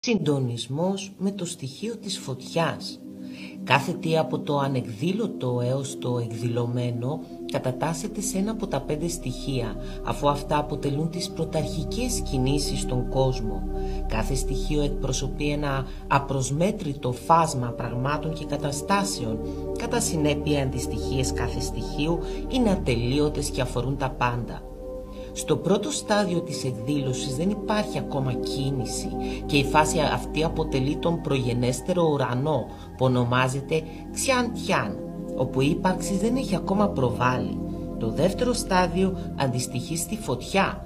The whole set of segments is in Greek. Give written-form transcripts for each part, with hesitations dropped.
Συντονισμός με το στοιχείο της φωτιάς. Κάθε τι από το ανεκδήλωτο έως το εκδηλωμένο κατατάσσεται σε ένα από τα 5 στοιχεία, αφού αυτά αποτελούν τις πρωταρχικές κινήσεις στον κόσμο. Κάθε στοιχείο εκπροσωπεί ένα απροσμέτρητο φάσμα πραγμάτων και καταστάσεων. Κατά συνέπεια, οι αντιστοιχίες κάθε στοιχείου είναι ατελείωτες και αφορούν τα πάντα. Στο πρώτο στάδιο της εκδήλωσης δεν υπάρχει ακόμα κίνηση και η φάση αυτή αποτελεί τον προγενέστερο ουρανό που ονομάζεται Xiantian, όπου η ύπαρξη δεν έχει ακόμα προβάλει. Το δεύτερο στάδιο αντιστοιχεί στη φωτιά,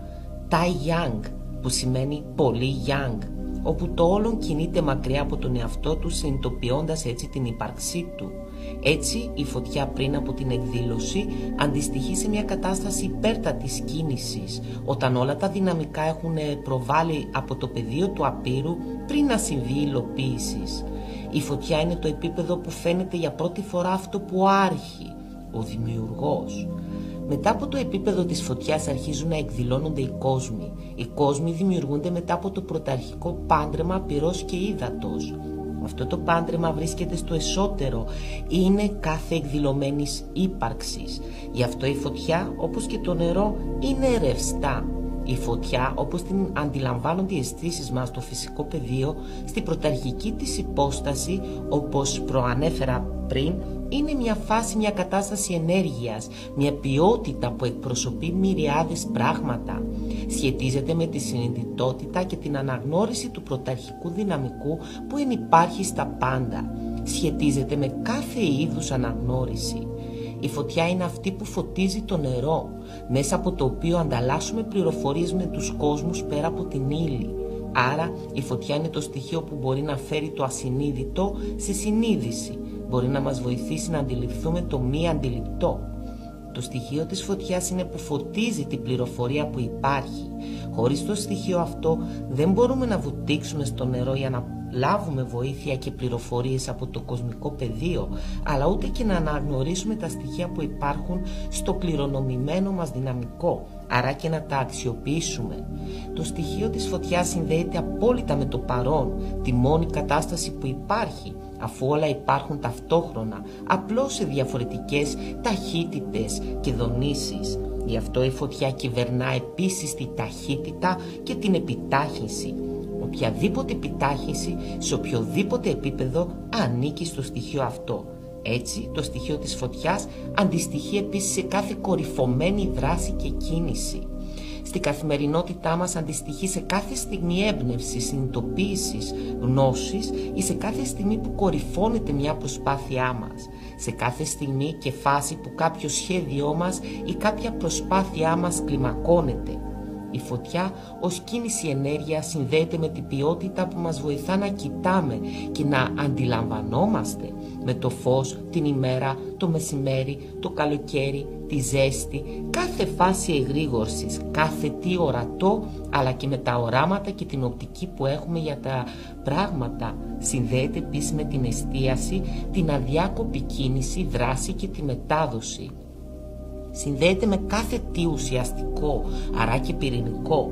Tai Yang, που σημαίνει πολύ Yang, όπου το όλον κινείται μακριά από τον εαυτό του, συνειδητοποιώντας έτσι την ύπαρξή του. Έτσι, η φωτιά πριν από την εκδήλωση αντιστοιχεί σε μια κατάσταση υπέρτατης κίνησης, όταν όλα τα δυναμικά έχουν προβάλει από το πεδίο του απείρου πριν να συμβεί η υλοποίησης. Η φωτιά είναι το επίπεδο που φαίνεται για πρώτη φορά αυτό που άρχει, ο δημιουργός. Μετά από το επίπεδο της φωτιάς αρχίζουν να εκδηλώνονται οι κόσμοι. Οι κόσμοι δημιουργούνται μετά από το πρωταρχικό πάντρεμα πυρός και ύδατος. Αυτό το πάντρεμα βρίσκεται στο εσωτερικό, είναι κάθε εκδηλωμένης ύπαρξης. Γι' αυτό η φωτιά, όπως και το νερό, είναι ρευστά. Η φωτιά, όπως την αντιλαμβάνονται οι αισθήσεις μας στο φυσικό πεδίο, στην πρωταρχική της υπόσταση, όπως προανέφερα πριν, είναι μια φάση, μια κατάσταση ενέργειας, μια ποιότητα που εκπροσωπεί μυριάδες πράγματα. Σχετίζεται με τη συνειδητότητα και την αναγνώριση του πρωταρχικού δυναμικού που ενυπάρχει στα πάντα. Σχετίζεται με κάθε είδους αναγνώριση. Η φωτιά είναι αυτή που φωτίζει το νερό, μέσα από το οποίο ανταλλάσσουμε πληροφορίες με τους κόσμους πέρα από την ύλη. Άρα η φωτιά είναι το στοιχείο που μπορεί να φέρει το ασυνείδητο σε συνείδηση. Μπορεί να μας βοηθήσει να αντιληφθούμε το μη αντιληπτό. Το στοιχείο της φωτιάς είναι που φωτίζει την πληροφορία που υπάρχει. Χωρίς το στοιχείο αυτό δεν μπορούμε να βουτήξουμε στο νερό για να λάβουμε βοήθεια και πληροφορίες από το κοσμικό πεδίο, αλλά ούτε και να αναγνωρίσουμε τα στοιχεία που υπάρχουν στο κληρονομημένο μας δυναμικό, άρα και να τα αξιοποιήσουμε. Το στοιχείο της φωτιάς συνδέεται απόλυτα με το παρόν, τη μόνη κατάσταση που υπάρχει, αφού όλα υπάρχουν ταυτόχρονα, απλώς σε διαφορετικές ταχύτητες και δονήσεις. Γι' αυτό η φωτιά κυβερνά επίσης τη ταχύτητα και την επιτάχυνση. Οποιαδήποτε επιτάχυνση σε οποιοδήποτε επίπεδο ανήκει στο στοιχείο αυτό. Έτσι, το στοιχείο της φωτιάς αντιστοιχεί επίσης σε κάθε κορυφωμένη δράση και κίνηση. Στην καθημερινότητά μας αντιστοιχεί σε κάθε στιγμή έμπνευσης, συνειδητοποίησης, γνώσης ή σε κάθε στιγμή που κορυφώνεται μια προσπάθειά μας. Σε κάθε στιγμή και φάση που κάποιο σχέδιό μας ή κάποια προσπάθειά μας κλιμακώνεται. Η φωτιά ως κίνηση ενέργεια συνδέεται με την ποιότητα που μας βοηθά να κοιτάμε και να αντιλαμβανόμαστε με το φως, την ημέρα, το μεσημέρι, το καλοκαίρι, τη ζέστη, κάθε φάση εγρήγορσης, κάθε τι ορατό, αλλά και με τα οράματα και την οπτική που έχουμε για τα πράγματα. Συνδέεται επίσης με την εστίαση, την αδιάκοπη κίνηση, δράση και τη μετάδοση. Συνδέεται με κάθε τι ουσιαστικό, άρα και πυρηνικό.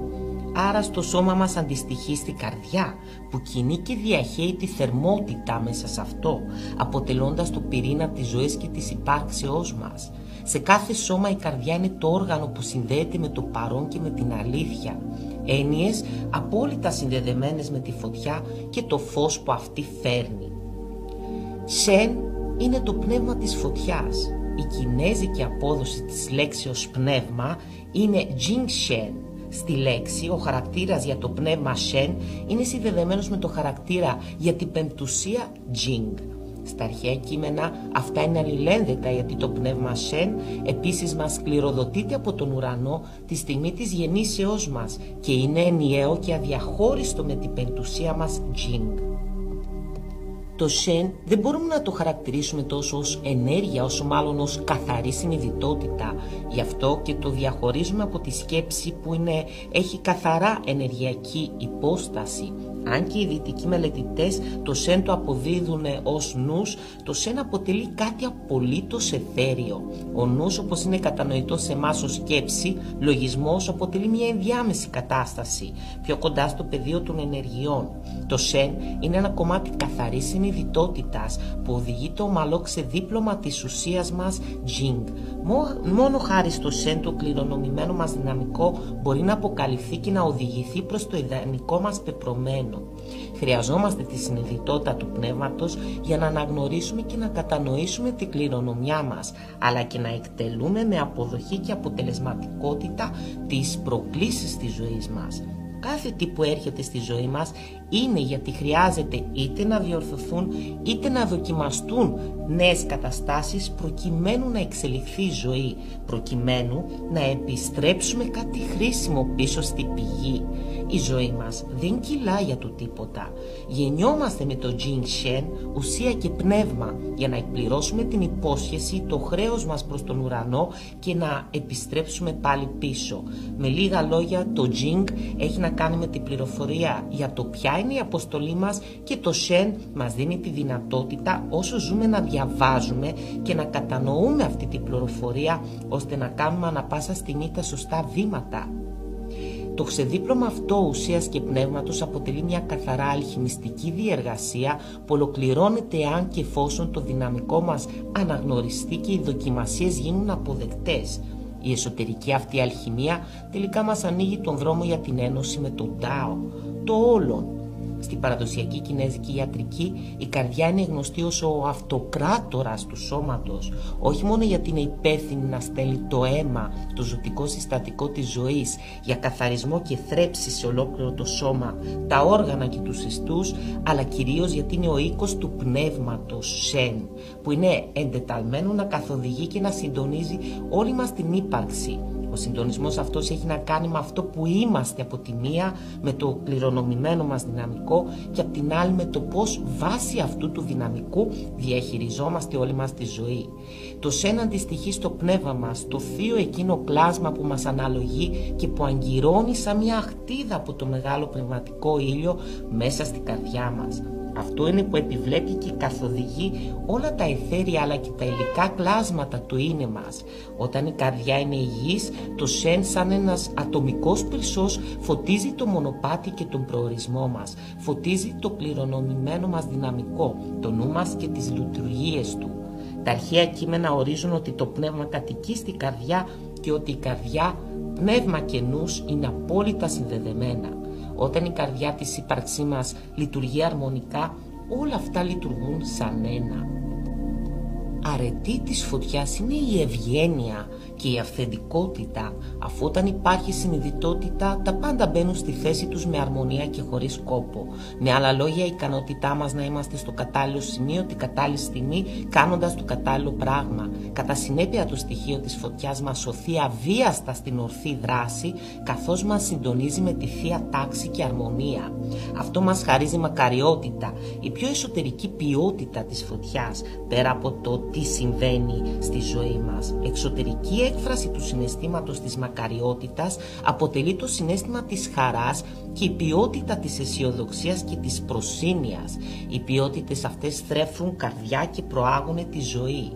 Άρα στο σώμα μας αντιστοιχεί στην καρδιά, που κινεί και διαχέει τη θερμότητα μέσα σε αυτό, αποτελώντας το πυρήνα της ζωής και της υπάρξεώς μας. Σε κάθε σώμα η καρδιά είναι το όργανο που συνδέεται με το παρόν και με την αλήθεια. Έννοιες απόλυτα συνδεδεμένες με τη φωτιά και το φως που αυτή φέρνει. Σεν είναι το πνεύμα της φωτιάς. Η κινέζικη απόδοση της λέξεως πνεύμα είναι Jing-shen. Στη λέξη, ο χαρακτήρας για το πνεύμα Shen είναι συνδεδεμένος με το χαρακτήρα για την πεμπτουσία Jing. Στα αρχαία κείμενα αυτά είναι αλληλένδετα, γιατί το πνεύμα Shen επίσης μας κληροδοτείται από τον ουρανό τη στιγμή της γεννήσεώς μας και είναι ενιαίο και αδιαχώριστο με την πεμπτουσία μας Jing. Το Shen δεν μπορούμε να το χαρακτηρίσουμε τόσο ως ενέργεια, όσο μάλλον ως καθαρή συνειδητότητα. Γι' αυτό και το διαχωρίζουμε από τη σκέψη που έχει καθαρά ενεργειακή υπόσταση. Αν και οι δυτικοί μελετητές το σεν το αποδίδουν ως νους, το σεν αποτελεί κάτι απολύτως εθέριο. Ο νους, όπως είναι κατανοητό σε εμάς ως σκέψη, λογισμός, αποτελεί μια ενδιάμεση κατάσταση, πιο κοντά στο πεδίο των ενεργειών. Το σεν είναι ένα κομμάτι καθαρής συνειδητότητας που οδηγεί το ομαλό ξεδίπλωμα της ουσίας μας, Jing. Μόνο χάρη στο σεν το κληρονομημένο μας δυναμικό μπορεί να αποκαλυφθεί και να οδηγηθεί προς το ιδανικό μας πεπρωμένο. Χρειαζόμαστε τη συνειδητότητα του πνεύματος για να αναγνωρίσουμε και να κατανοήσουμε την κληρονομιά μας, αλλά και να εκτελούμε με αποδοχή και αποτελεσματικότητα τις προκλήσεις της ζωής μας. Κάθε τι που έρχεται στη ζωή μας είναι γιατί χρειάζεται είτε να διορθωθούν είτε να δοκιμαστούν νέες καταστάσεις προκειμένου να εξελιχθεί η ζωή, προκειμένου να επιστρέψουμε κάτι χρήσιμο πίσω στη πηγή. Η ζωή μας δεν κυλά για το τίποτα. Γεννιόμαστε με το Jing Shen, ουσία και πνεύμα, για να εκπληρώσουμε την υπόσχεση, το χρέος μας προς τον ουρανό και να επιστρέψουμε πάλι πίσω. Με λίγα λόγια, το Jing έχει να κάνει με την πληροφορία για το ποια είναι η αποστολή μας και το Shen μας δίνει τη δυνατότητα όσο ζούμε να διαβάζουμε και να κατανοούμε αυτή την πληροφορία ώστε να κάνουμε ανα πάσα στιγμή τα σωστά βήματα. Το ξεδίπλωμα αυτό ουσίας και πνεύματος αποτελεί μια καθαρά αλχημιστική διεργασία που ολοκληρώνεται αν και εφόσον το δυναμικό μας αναγνωριστεί και οι δοκιμασίες γίνουν αποδεκτές. Η εσωτερική αυτή αλχημία τελικά μας ανοίγει τον δρόμο για την ένωση με το Τάο, το όλον. Στην παραδοσιακή κινέζικη ιατρική, η καρδιά είναι γνωστή ως ο αυτοκράτορας του σώματος, όχι μόνο γιατί είναι υπεύθυνη να στέλνει το αίμα, το ζωτικό συστατικό της ζωής, για καθαρισμό και θρέψη σε ολόκληρο το σώμα, τα όργανα και τους ιστούς, αλλά κυρίως γιατί είναι ο οίκος του πνεύματος, Σεν, που είναι εντεταλμένο να καθοδηγεί και να συντονίζει όλη μας την ύπαρξη. Ο συντονισμός αυτός έχει να κάνει με αυτό που είμαστε από τη μία, με το κληρονομημένο μας δυναμικό, και από την άλλη με το πώς βάσει αυτού του δυναμικού διαχειριζόμαστε όλη μας τη ζωή. Το Σεν αντιστοιχεί στο πνεύμα μας, το θείο εκείνο κλάσμα που μας αναλογεί και που αγκυρώνει σαν μια αχτίδα από το μεγάλο πνευματικό ήλιο μέσα στην καρδιά μας. Αυτό είναι που επιβλέπει και καθοδηγεί όλα τα αιθέρια αλλά και τα υλικά κλάσματα του είναι μας. Όταν η καρδιά είναι υγιής, το Σεν σαν ένας ατομικός πυρσός φωτίζει το μονοπάτι και τον προορισμό μας. Φωτίζει το κληρονομημένο μας δυναμικό, το νου μας και τις λειτουργίες του. Τα αρχαία κείμενα ορίζουν ότι το πνεύμα κατοικεί στην καρδιά και ότι η καρδιά, πνεύμα και νους είναι απόλυτα συνδεδεμένα. Όταν η καρδιά της ύπαρξή μας λειτουργεί αρμονικά, όλα αυτά λειτουργούν σαν ένα. Αρετή της φωτιάς είναι η ευγένεια και η αυθεντικότητα, αφού όταν υπάρχει συνειδητότητα τα πάντα μπαίνουν στη θέση τους με αρμονία και χωρίς κόπο. Με άλλα λόγια, η ικανότητά μας να είμαστε στο κατάλληλο σημείο την κατάλληλη στιγμή, κάνοντας το κατάλληλο πράγμα. Κατά συνέπεια, το στοιχείο της φωτιάς μας σωθεί αβίαστα στην ορθή δράση, καθώς μας συντονίζει με τη θεία τάξη και αρμονία. Αυτό μας χαρίζει μακαριότητα, η πιο εσωτερική ποιότητα της φωτιάς, πέρα από το τι συμβαίνει στη ζωή μας. Εξωτερική έκφραση του συναισθήματος της μακαριότητας αποτελεί το συναίσθημα της χαράς και η ποιότητα της αισιοδοξίας και της προσύνειας. Οι ποιότητες αυτές θρέφουν καρδιά και προάγουν τη ζωή.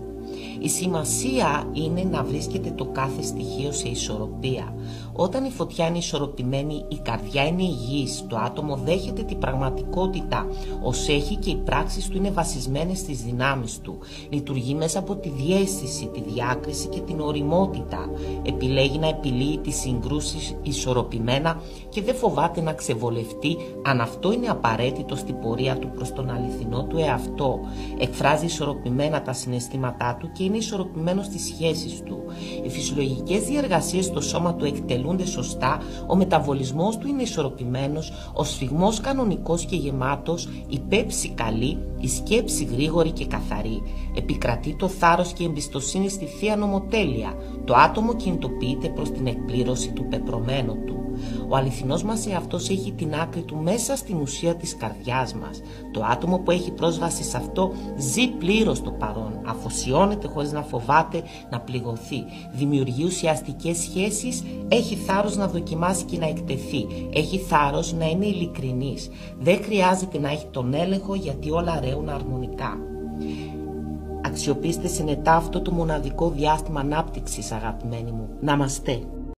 Η σημασία είναι να βρίσκεται το κάθε στοιχείο σε ισορροπία. Όταν η φωτιά είναι ισορροπημένη, η καρδιά είναι υγιής, το άτομο δέχεται την πραγματικότητα ως έχει και οι πράξεις του είναι βασισμένες στις δυνάμεις του. Λειτουργεί μέσα από τη διαίσθηση, τη διάκριση και την ωριμότητα. Επιλέγει να επιλύει τις συγκρούσεις ισορροπημένα και δεν φοβάται να ξεβολευτεί αν αυτό είναι απαραίτητο στην πορεία του προς τον αληθινό του εαυτό. Εκφράζει ισορροπημένα τα συναισθήματά του και είναι ισορροπημένο στις σχέσεις του. Οι φυσιολογικές διεργασίες στο σώμα του εκτελούνται σωστά, ο μεταβολισμός του είναι ισορροπημένος, ο σφυγμός κανονικός και γεμάτος, η πέψη καλή, η σκέψη γρήγορη και καθαρή. Επικρατεί το θάρρος και η εμπιστοσύνη στη θεία νομοτέλεια. Το άτομο κινητοποιείται προς την εκπλήρωση του πεπρωμένου του. Ο αληθινός μας εαυτός έχει την άκρη του μέσα στην ουσία της καρδιάς μας. Το άτομο που έχει πρόσβαση σε αυτό ζει πλήρως το παρόν, αφοσιώνεται χωρίς να φοβάται να πληγωθεί, δημιουργεί ουσιαστικές σχέσεις, έχει θάρρος να δοκιμάσει και να εκτεθεί, έχει θάρρος να είναι ειλικρινής. Δεν χρειάζεται να έχει τον έλεγχο γιατί όλα ρέουν αρμονικά. Αξιοποιήστε συνετά αυτό το μοναδικό διάστημα ανάπτυξης, αγαπημένοι μου. Ναμαστέ.